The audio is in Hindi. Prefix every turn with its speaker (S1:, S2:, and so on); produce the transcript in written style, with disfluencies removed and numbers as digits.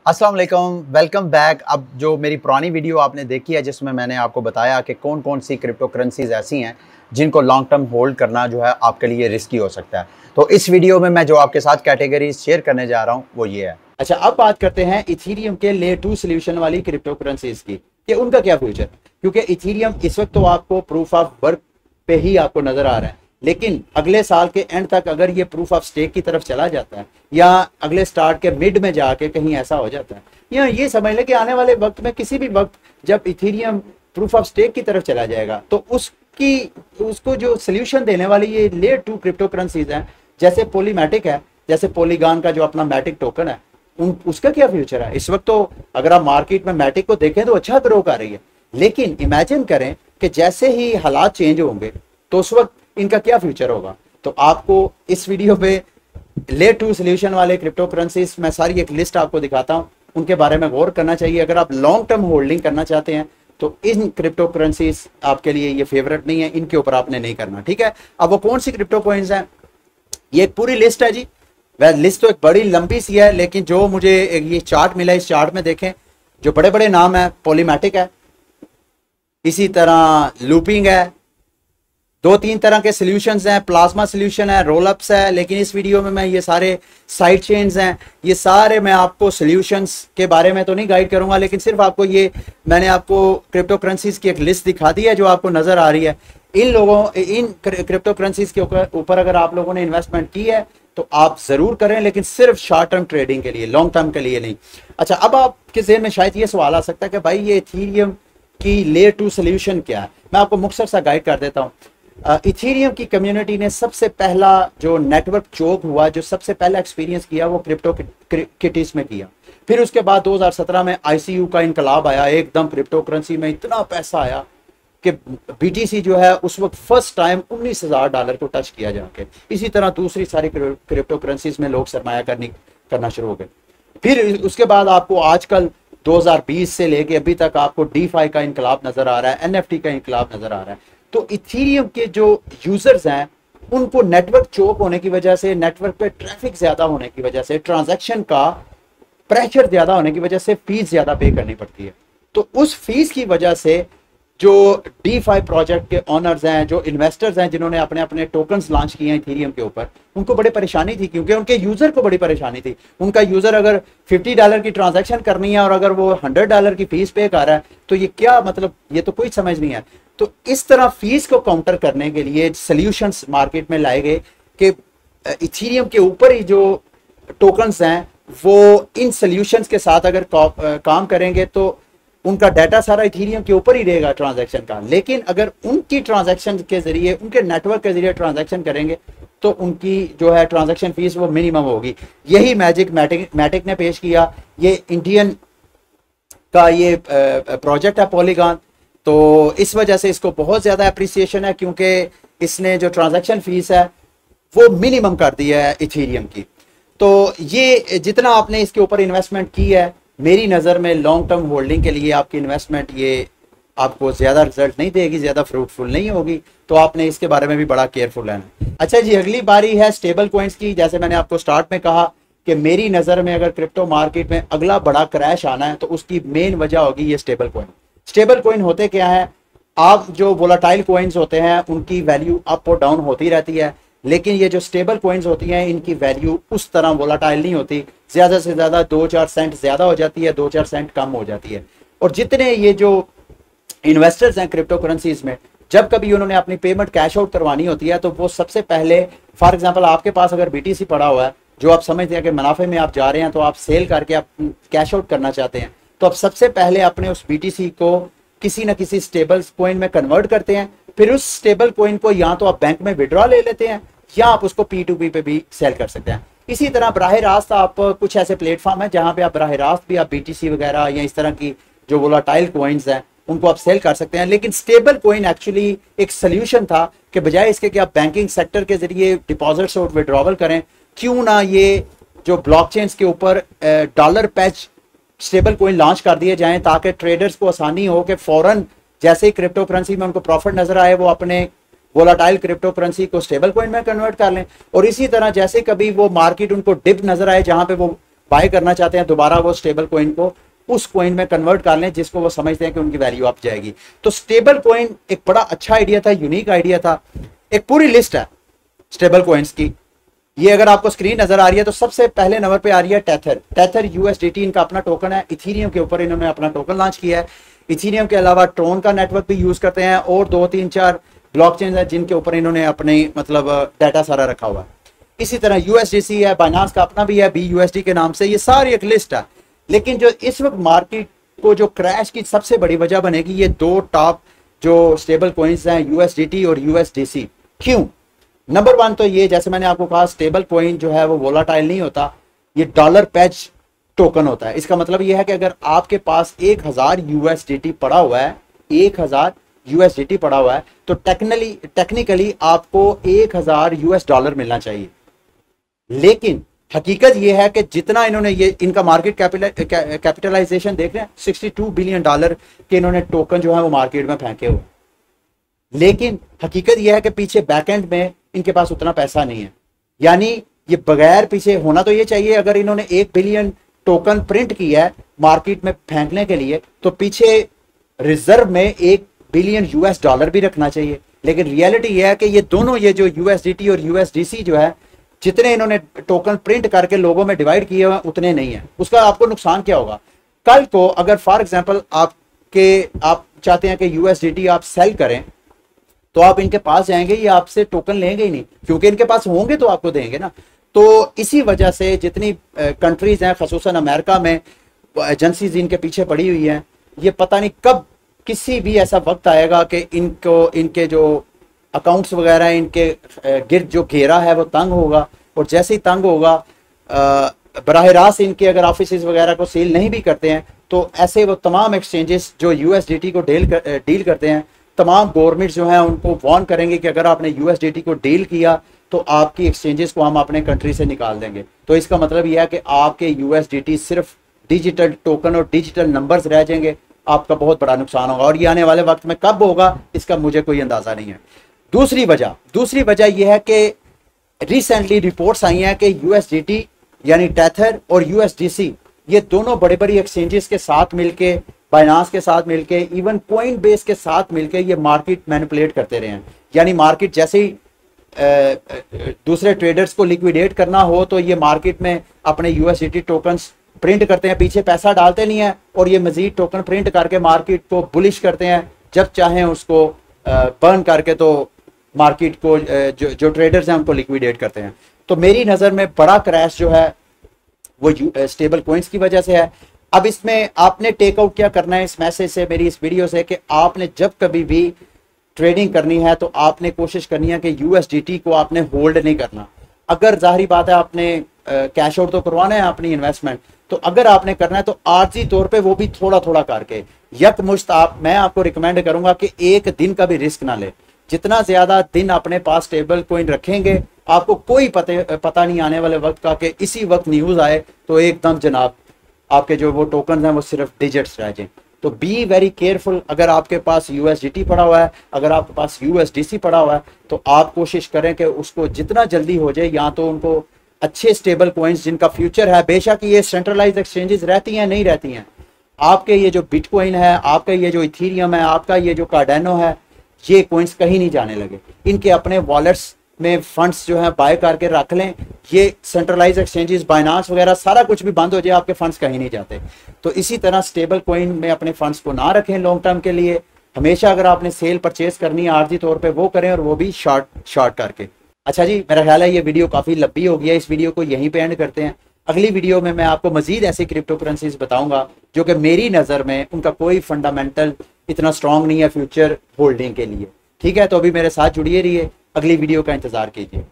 S1: अस्सलाम वालेकुम, वेलकम बैक। अब जो मेरी पुरानी वीडियो आपने देखी है जिसमें मैंने आपको बताया कि कौन कौन सी क्रिप्टो करेंसीज ऐसी हैं जिनको लॉन्ग टर्म होल्ड करना जो है आपके लिए रिस्की हो सकता है। तो इस वीडियो में मैं जो आपके साथ कैटेगरीज शेयर करने जा रहा हूँ वो ये है। अच्छा, अब बात करते हैं इथीरियम के लेयर 2 सोल्यूशन वाली क्रिप्टो करेंसीज की कि उनका क्या फ्यूचर, क्योंकि इथीरियम इस वक्त तो आपको प्रूफ ऑफ वर्क पे ही आपको नजर आ रहा है, लेकिन अगले साल के एंड तक अगर ये प्रूफ ऑफ स्टेक की तरफ चला जाता है या अगले स्टार्ट के मिड में जाके कहीं ऐसा हो जाता है या ये समझ लें कि आने वाले वक्त में किसी भी वक्त जब इथीरियम प्रूफ ऑफ स्टेक की तरफ चला जाएगा तो उसको जो सोल्यूशन देने वाली ये लेयर 2 क्रिप्टो करेंसीज हैं, जैसे पॉलीमैटिक है, जैसे पॉलीगॉन का जो अपना मैटिक टोकन है, उसका क्या फ्यूचर है। इस वक्त तो अगर आप मार्केट में मैटिक को देखें तो अच्छा ग्रो कर रही है, लेकिन इमेजिन करें कि जैसे ही हालात चेंज होंगे तो उस वक्त इनका क्या फ्यूचर होगा। तो आपको इस वीडियो पे लेयर 2 सोल्यूशन वाले क्रिप्टो करेंसीज मैं सारी एक लिस्ट आपको दिखाता हूं, उनके बारे में गौर करना चाहिए। अगर आप लॉन्ग टर्म होल्डिंग करना चाहते हैं तो इन क्रिप्टो करेंसीज आपके लिए ये फेवरेट नहीं है, इनके ऊपर आपने नहीं करना, ठीक है। अब वो कौन सी क्रिप्टो कॉइन्स हैं, ये एक पूरी लिस्ट है जी। वह लिस्ट तो एक बड़ी लंबी सी है, लेकिन जो मुझे ये चार्ट मिला, इस चार्ट में देखें जो बड़े बड़े नाम है, पॉलीमैटिक है, इसी तरह लूपिंग है, दो तीन तरह के सॉल्यूशंस हैं, प्लाज्मा सॉल्यूशन है, रोलअप्स है, लेकिन इस वीडियो में मैं ये सारे साइड चेन्स हैं, ये सारे मैं आपको सॉल्यूशंस के बारे में तो नहीं गाइड करूंगा, लेकिन सिर्फ आपको ये मैंने आपको क्रिप्टो करेंसीज की एक लिस्ट दिखा दी है जो आपको नजर आ रही है। इन क्रिप्टो करेंसीज के ऊपर अगर आप लोगों ने इन्वेस्टमेंट की है तो आप जरूर करें, लेकिन सिर्फ शॉर्ट टर्म ट्रेडिंग के लिए, लॉन्ग टर्म के लिए नहीं। अच्छा, अब आपके ज़हन में शायद ये सवाल आ सकता है कि भाई ये इथीरियम की लेयर 2 सोल्यूशन क्या है। मैं आपको मुख्तसर सा गाइड कर देता हूँ। इथीरियम की कम्युनिटी ने सबसे पहला जो नेटवर्क चोक हुआ, जो सबसे पहला एक्सपीरियंस किया वो क्रिप्टो किटीज में किया। फिर उसके बाद 2017 में आईसीयू का इनकलाब आया, एकदम क्रिप्टो करेंसी में इतना पैसा आया कि बीटीसी जो है उस वक्त फर्स्ट टाइम $19,000 को टच किया जाके। इसी तरह दूसरी सारी क्रिप्टो करेंसीज में लोग सरमाया करना शुरू हो गए। फिर उसके बाद आपको आजकल 2020 से लेके अभी तक आपको डीफाई का इनकलाब नजर आ रहा है, एनएफटी का इनकलाब नजर आ रहा है। तो इथीरियम के जो यूजर्स हैं उनको नेटवर्क चोक होने की वजह से, नेटवर्क पे ट्रैफिक ज्यादा होने की वजह से, ट्रांजैक्शन का प्रेशर ज्यादा होने की वजह से फीस ज्यादा पे करनी पड़ती है। तो उस फीस की वजह से जो डीफाई प्रोजेक्ट के ऑनर्स हैं, जो इन्वेस्टर्स हैं जिन्होंने अपने अपने टोकन्स लॉन्च किए हैं इथीरियम के ऊपर, उनको बड़ी परेशानी थी, क्योंकि उनके यूजर को बड़ी परेशानी थी। उनका यूजर अगर $50 की ट्रांजैक्शन करनी है और अगर वो $100 की फीस पे कर रहा है तो ये क्या मतलब, ये तो कोई समझ नहीं है। तो इस तरह फीस को काउंटर करने के लिए सॉल्यूशंस मार्केट में लाए गए कि इथीरियम के ऊपर ही जो टोकन्स हैं वो इन सॉल्यूशंस के साथ अगर काम करेंगे तो उनका डाटा सारा इथीरियम के ऊपर ही रहेगा ट्रांजैक्शन का, लेकिन अगर उनकी ट्रांजैक्शन के जरिए, उनके नेटवर्क के जरिए ट्रांजैक्शन करेंगे तो उनकी जो है ट्रांजैक्शन फीस वो मिनिमम होगी। यही मैटिक ने पेश किया। ये इंडियन का ये प्रोजेक्ट है पॉलीगॉन, तो इस वजह से इसको बहुत ज्यादा अप्रिसिएशन है, क्योंकि इसने जो ट्रांजैक्शन फीस है वो मिनिमम कर दी है इथीरियम की। तो ये जितना आपने इसके ऊपर इन्वेस्टमेंट की है, मेरी नज़र में लॉन्ग टर्म होल्डिंग के लिए आपकी इन्वेस्टमेंट ये आपको ज़्यादा रिजल्ट नहीं देगी, ज़्यादा फ्रूटफुल नहीं होगी, तो आपने इसके बारे में भी बड़ा केयरफुल रहना। अच्छा जी, अगली बारी है स्टेबल कॉइन्स की। जैसे मैंने आपको स्टार्ट में कहा कि मेरी नज़र में अगर क्रिप्टो मार्केट में अगला बड़ा क्रैश आना है तो उसकी मेन वजह होगी ये स्टेबल कॉइन। स्टेबल कॉइन होते क्या है, आप जो वोलाटाइल कॉइन्स होते हैं उनकी वैल्यू अप और डाउन होती रहती है, लेकिन ये जो स्टेबल कॉइन्स होती हैं इनकी वैल्यू उस तरह वोलाटाइल नहीं होती, ज्यादा से ज्यादा 2-4 सेंट ज्यादा हो जाती है, 2-4 सेंट कम हो जाती है। और जितने ये जो इन्वेस्टर्स हैं क्रिप्टो करेंसीज में, जब कभी उन्होंने अपनी पेमेंट कैश आउट करवानी होती है तो वो सबसे पहले, फॉर एग्जांपल आपके पास अगर बीटीसी पड़ा हुआ है जो आप समझते हैं कि मुनाफे में आप जा रहे हैं, तो आप सेल करके आप कैश आउट करना चाहते हैं, तो आप सबसे पहले अपने उस बीटीसी को किसी न किसी स्टेबल कॉइन में कन्वर्ट करते हैं। फिर उस स्टेबल कॉइन को या तो आप बैंक में विड्रॉ ले लेते हैं या आप उसको P2P पे भी सेल कर सकते हैं। इसी तरह बराह रास्त आप कुछ ऐसे प्लेटफॉर्म है जहां पे आप बराह रास्त भी आप BTC वगैरह या इस तरह की जो वोलाटाइल कॉइन्स हैं उनको आप सेल कर सकते हैं। लेकिन स्टेबल कॉइन एक्चुअली एक सोल्यूशन था कि बजाय इसके कि आप बैंकिंग सेक्टर के जरिए डिपॉजिट्स और विड्रॉवल करें, क्यों ना ये जो ब्लॉकचेन्स के ऊपर dollar patch stable coin launch कर दिए जाएं, ताकि ट्रेडर्स को आसानी हो कि फौरन जैसे ही क्रिप्टो करेंसी में उनको प्रॉफिट नजर आए वो अपने वोलाटाइल क्रिप्टो करेंसी को स्टेबल कॉइन में कन्वर्ट कर लें। और इसी तरह जैसे कभी वो मार्केट उनको डिप नजर आए जहां पे वो बाय करना चाहते हैं दोबारा वो स्टेबल कॉइन को उस कॉइन में कन्वर्ट कर लें जिसको वो समझते हैं कि उनकी वैल्यू अप जाएगी। तो स्टेबल कॉइन एक बड़ा अच्छा आइडिया था, यूनिक आइडिया था। एक पूरी लिस्ट है स्टेबल कॉइन्स की। ये अगर आपको स्क्रीन नजर आ रही है तो सबसे पहले नंबर पे आ रही है टेथर। टेथर यूएसडीटी इनका अपना टोकन है। इथीरियम के ऊपर इन्होंने अपना टोकन लॉन्च किया है। इथीरियम के अलावा ट्रोन का नेटवर्क भी यूज करते हैं और 2-3-4 ब्लॉकचेन है जिनके ऊपर इन्होंने अपने मतलब डाटा सारा रखा हुआ है। इसी तरह यूएसडीसी है, बाइनांस का अपना भी है BUSD के नाम से। ये सारी एक लिस्ट है। लेकिन जो इस वक्त मार्केट को जो क्रैश की सबसे बड़ी वजह बनेगी ये दो टॉप जो स्टेबल कॉइन्स हैं USDT और USDC। क्यों? नंबर 1 तो ये, जैसे मैंने आपको कहा, स्टेबल कॉइन जो है वो वोलाटाइल नहीं होता, ये डॉलर पेज टोकन होता है। इसका मतलब ये है कि अगर आपके पास 1000 USDT पड़ा हुआ है, 1000 USDT पड़ा हुआ है, तो टेक्निकली आपको 1000 US डॉलर मिलना चाहिए। लेकिन हकीकत यह है कि जितना इन्होंने ये इनका मार्केट कैपिटलाइजेशन देख रहे हैं, $62 बिलियन के इन्होंने टोकन जो है वो मार्केट में फेंके हुए। लेकिन हकीकत यह है कि पीछे बैकएंड में इनके पास उतना पैसा नहीं है। यानी ये बगैर पीछे होना तो ये चाहिए, अगर इन्होंने 1 बिलियन टोकन प्रिंट किया है मार्केट में फेंकने के लिए तो पीछे रिजर्व में 1 बिलियन US डॉलर भी रखना चाहिए। लेकिन रियलिटी यह है कि ये दोनों, ये जो USDT और USDC जो है, जितने इन्होंने टोकन प्रिंट करके लोगों में डिवाइड किए हुए उतने नहीं है। उसका आपको नुकसान क्या होगा? कल को अगर फॉर एग्जांपल आप चाहते हैं कि USDT आप सेल करें तो आप इनके पास जाएंगे, ये आपसे टोकन लेंगे ही नहीं, क्योंकि इनके पास होंगे तो आपको देंगे ना। तो इसी वजह से जितनी कंट्रीज हैं, खसूसन अमेरिका में एजेंसीज इनके पीछे पड़ी हुई हैं, ये पता नहीं कब किसी भी ऐसा वक्त आएगा कि इनके जो अकाउंट्स वगैरह इनके गिर्द जो घेरा है वो तंग होगा, और जैसे ही तंग होगा बराह रास्त इनके अगर ऑफिस वगैरह को सील नहीं भी करते हैं तो ऐसे वो तमाम एक्सचेंजेस जो USDT को डील करते हैं, तमाम गवर्नमेंट जो हैं उनको वार्न करेंगे कि अगर आपने USDT को डील किया तो आपकी एक्सचेंजेस को हम अपने कंट्री से निकाल देंगे। तो इसका मतलब यह है कि आपके USDT सिर्फ डिजिटल टोकन और डिजिटल नंबर्स रह जाएंगे, आपका बहुत बड़ा नुकसान होगा। और ये आने वाले वक्त में कब होगा इसका मुझे कोई अंदाजा नहीं है। दूसरी वजह यह है कि रिसेंटली रिपोर्ट्स आई हैं कि USDT यानी टेथर और USDC ये दोनों बड़े बड़ी एक्सचेंजेस के साथ मिलके, बाइनांस के साथ मिलके, इवन कॉइन बेस के साथ मिलके ये मार्केट मैनिपुलेट करते रहे हैं। यानी मार्केट जैसे ही दूसरे ट्रेडर्स को लिक्विडेट करना हो तो ये मार्केट में अपने USDT टोकन्स प्रिंट करते हैं, पीछे पैसा डालते नहीं है, और ये मजीद टोकन प्रिंट करके मार्केट को बुलिश करते हैं। जब चाहें उसको बर्न करके तो मार्केट को जो ट्रेडर्स हैं उनको लिक्विडेट करते हैं। तो मेरी नज़र में बड़ा क्रैश जो है वो स्टेबल कॉइन्स की वजह से है। अब इसमें आपने टेक आउट क्या करना है इस मैसेज से, मेरी इस वीडियो से, कि आपने जब कभी भी ट्रेडिंग करनी है तो आपने कोशिश करनी है कि USDT को आपने होल्ड नहीं करना। अगर जाहिर बात है आपने कैश आउट तो करवाना है अपनी इन्वेस्टमेंट, तो अगर आपने करना है तो आर्जी तौर पे वो भी थोड़ा थोड़ा करके यकमुश्त मैं आपको रिकमेंड करूंगा कि एक दिन का भी रिस्क ना ले। जितना ज्यादा दिन अपने पास स्टेबल कॉइन रखेंगे आपको कोई पता नहीं आने वाले वक्त का कि इसी वक्त न्यूज आए तो एकदम जनाब आपके जो वो टोकन हैं वो सिर्फ डिजिट्स रह जाएं। तो बी वेरी केयरफुल। अगर आपके पास USDT पड़ा हुआ है, अगर आपके पास USDC पड़ा हुआ है, तो आप कोशिश करें कि उसको जितना जल्दी हो जाए, या तो उनको अच्छे स्टेबल कॉइन्स जिनका फ्यूचर है, बेशक ये सेंट्रलाइज एक्सचेंजेस रहती हैं नहीं रहती हैं, आपके ये जो बिटकॉइन है, आपका ये जो इथीरियम है, आपका ये जो कार्डेनो है, ये कॉइन्स कहीं नहीं जाने लगे। इनके अपने वॉलेट्स में फंड्स जो है बाय करके रख लें। ये सेंट्रलाइज एक्सचेंजेस, बाइनांस वगैरह सारा कुछ भी बंद हो जाए, आपके फंड्स कहीं नहीं जाते। तो इसी तरह स्टेबल कॉइन में अपने फंड्स को ना रखें लॉन्ग टर्म के लिए। हमेशा अगर आपने सेल परचेज करनी है आर्जी तौर पे वो करें, और वो भी शॉर्ट करके। अच्छा जी, मेरा ख्याल है ये वीडियो काफ़ी लंबी हो गई है, इस वीडियो को यहीं पे एंड करते हैं। अगली वीडियो में मैं आपको मजीद ऐसी क्रिप्टो करेंसीज बताऊंगा जो कि मेरी नज़र में उनका कोई फंडामेंटल इतना स्ट्रॉन्ग नहीं है फ्यूचर होल्डिंग के लिए। ठीक है, तो अभी मेरे साथ जुड़िए रहिए, अगली वीडियो का इंतज़ार कीजिए।